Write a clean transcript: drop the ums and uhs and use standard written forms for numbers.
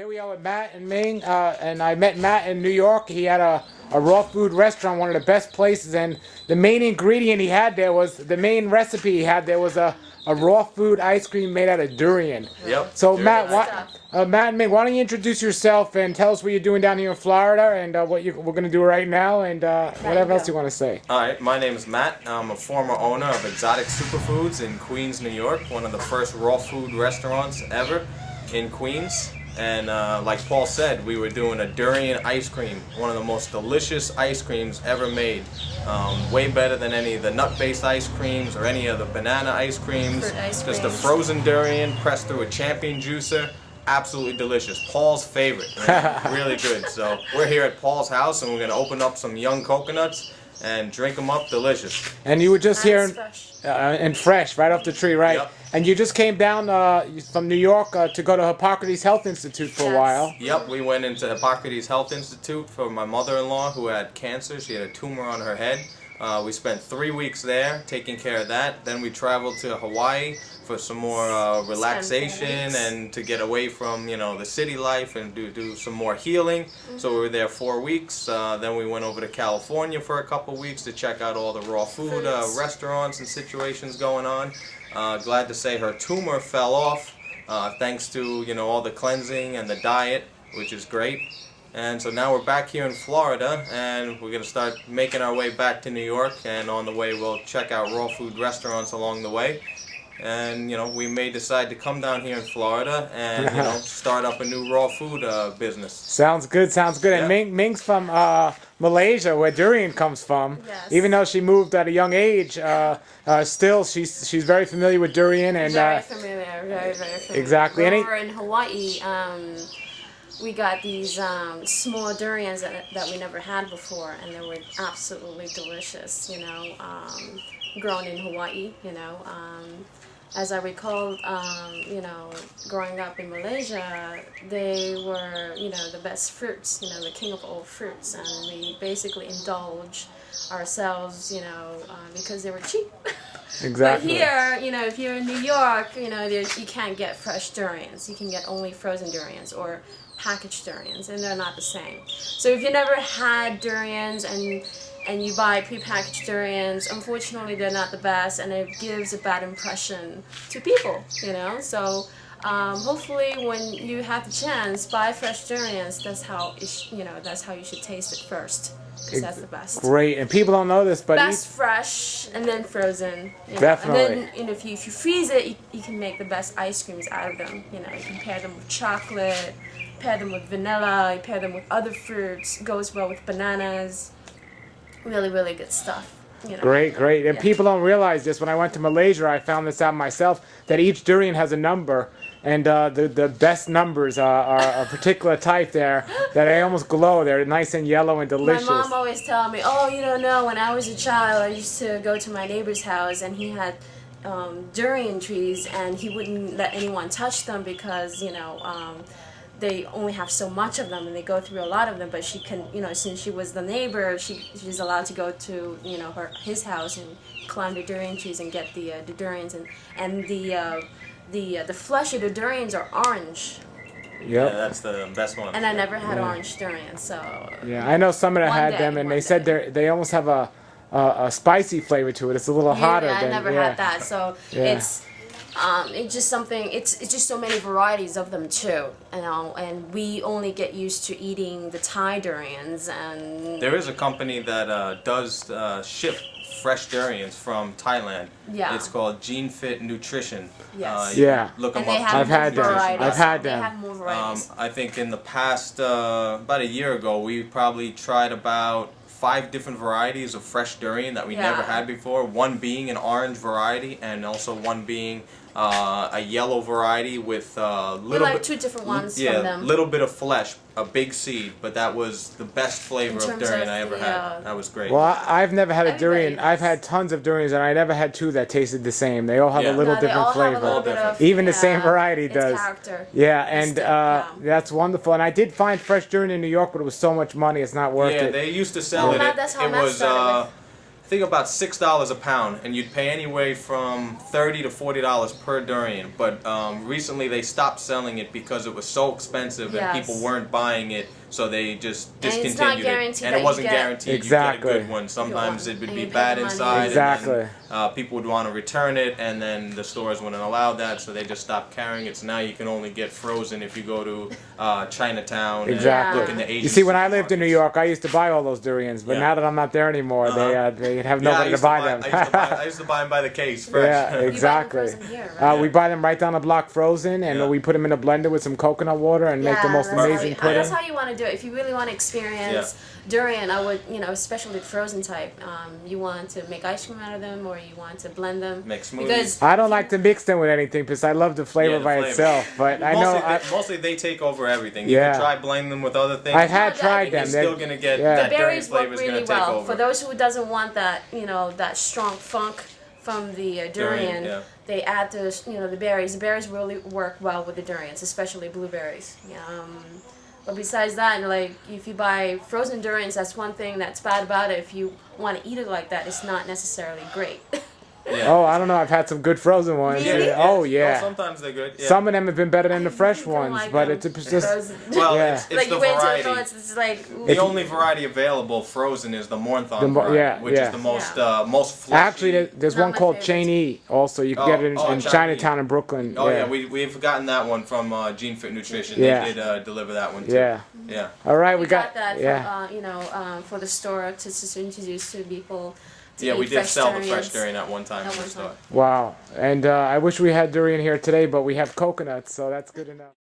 Here we are with Matt and Ming, and I met Matt in New York. He had a raw food restaurant, one of the best places, and the main ingredient he had there was, the main recipe he had there was a raw food ice cream made out of durian. Yep. So Durian Matt and Ming, why don't you introduce yourself and tell us what you're doing down here in Florida and what we're going to do right now and whatever else you want to say. All right, my name is Matt. I'm a former owner of Exotic Superfoods in Queens, New York, one of the first raw food restaurants ever in Queens. And like Paul said, we were doing a durian ice cream, one of the most delicious ice creams ever made. Way better than any of the nut-based ice creams or any of the banana ice creams. Just a frozen durian pressed through a champion juicer. Absolutely delicious. Paul's favorite. Really good. So we're here at Paul's house and we're going to open up some young coconuts and drink them up delicious. And you were just here fresh. Fresh, right off the tree, right? Yep. And you just came down from New York to go to Hippocrates Health Institute for a while. Yep, we went into Hippocrates Health Institute for my mother-in-law who had cancer. She had a tumor on her head. We spent 3 weeks there taking care of that. Then we traveled to Hawaii for some more relaxation and to get away from, the city life and do some more healing. So we were there 4 weeks. Then we went over to California for a couple weeks to check out all the raw food restaurants and situations going on. Glad to say her tumor fell off thanks to, all the cleansing and the diet, which is great. And so now we're back here in Florida, and we're going to start making our way back to New York, and on the way we'll check out raw food restaurants along the way. And, we may decide to come down here in Florida and, start up a new raw food business. Sounds good, sounds good. Yeah. And Ming's from Malaysia, where durian comes from. Yes. Even though she moved at a young age, still she's very familiar with durian. And Very familiar, very familiar. Exactly. When we were in Hawaii, we got these small durians that we never had before, and they were absolutely delicious, grown in Hawaii, As I recall, growing up in Malaysia, they were, the best fruits, the king of all fruits, and we basically indulge ourselves, because they were cheap. Exactly. But here, if you're in New York, you can't get fresh durians. You can get only frozen durians or packaged durians, and they're not the same. So if you never had durians and you buy prepackaged durians, unfortunately they're not the best, and it gives a bad impression to people, So hopefully when you have the chance, buy fresh durians. That's how that's how you should taste it first, because that's the best. Great, and people don't know this, but best fresh and then frozen. Definitely. And then if you freeze it, you can make the best ice creams out of them. You can pair them with chocolate, pair them with vanilla, you pair them with other fruits. Goes well with bananas. Really, really good stuff. Great. And people don't realize this. When I went to Malaysia, I found this out myself, that each durian has a number. And the best numbers are a particular type there that they almost glow. They're nice and yellow and delicious. My mom always tell me, oh, you don't know, when I was a child, I used to go to my neighbor's house, and he had durian trees, and he wouldn't let anyone touch them because, they only have so much of them, and they go through a lot of them. But she can, since she was the neighbor, she's allowed to go to, his house and climb the durian trees and get the durians, and the flesh of the durians are orange. Yep. Yeah, that's the best one. And I never had orange durians, so. Yeah, I know some that had them, and they said they almost have a spicy flavor to it. It's a little hotter. I never had that, so it's just something. It's just so many varieties of them too, and we only get used to eating the Thai durians. And there is a company that does ship fresh durians from Thailand. Yeah. It's called Gene Fit Nutrition. Yes. Look them and up. I've had them. I've had them. They have more varieties. I think in the past, about a year ago, we probably tried about 5 different varieties of fresh durian that we never had before. One being an orange variety, and also one being a yellow variety with little bit, 2 different ones from them. little bit of flesh, a big seed, but that was the best flavor of durian I ever had. That was great. Well, I've never had a durian. I've had tons of durians, and I never had 2 that tasted the same. They all have a little different flavor. Even the same variety does. Character. Yeah, and that's wonderful. And I did find fresh durian in New York, but it was so much money, it's not worth it. Yeah, they used to sell it. That's how It was think about $6 a pound, and you'd pay anywhere from $30 to $40 per durian. But recently they stopped selling it because it was so expensive and people weren't buying it, so they just discontinued it. And it wasn't guaranteed you get a good one. Sometimes it would be bad inside. Exactly. And then, people would want to return it, and then the stores wouldn't allow that, so they just stopped carrying it. So now you can only get frozen if you go to Chinatown. Exactly. And look in the Asian You see, when I lived supermarkets. in New York, I used to buy all those durians, but now that I'm not there anymore, they have Yeah, nobody to buy them. I used to buy them by the case fresh. Yeah, exactly. You buy them frozen here, right? We buy them right down the block frozen, and we put them in a blender with some coconut water and make the most amazing pudding. That's how you want to do it. If you really want to experience durian, I would, especially the frozen type, you want to make ice cream out of them, or you want to blend them. Make smoothies. Because I don't like to mix them with anything because I love the flavor by itself. But I know mostly they take over everything. You can try blending them with other things. I had tried them. You're still gonna get the that durian berries flavor work is gonna really take well. over. For those who doesn't want that, that strong funk from the durian, they add those, the berries. The berries really work well with the durians, especially blueberries. But besides that, like, if you buy frozen durians, that's one thing that's bad about it. If you want to eat it like that, it's not necessarily great. Oh, I don't know. I've had some good frozen ones. Really? Oh, yeah. Sometimes they're good. Yeah. Some of them have been better than the fresh don't ones, like but them. it's just Well, Yeah. it's Like the you wait until variety. it's like The only variety available frozen is the Mornthon variety, which is the most most fleshy. Actually, there's Not one my called favorite. Cheney. Also, you can get it in Chinese. Chinatown in Brooklyn. Oh yeah, we've gotten that one from Gene Fit Nutrition. Yeah. They did deliver that one too. Yeah. Yeah. All right, we we got got that for the store to introduce to people. Yeah, we did fresh sell the durians. fresh durian at one time At in the one store. time. Wow. And I wish we had durian here today, but we have coconuts, so that's good enough.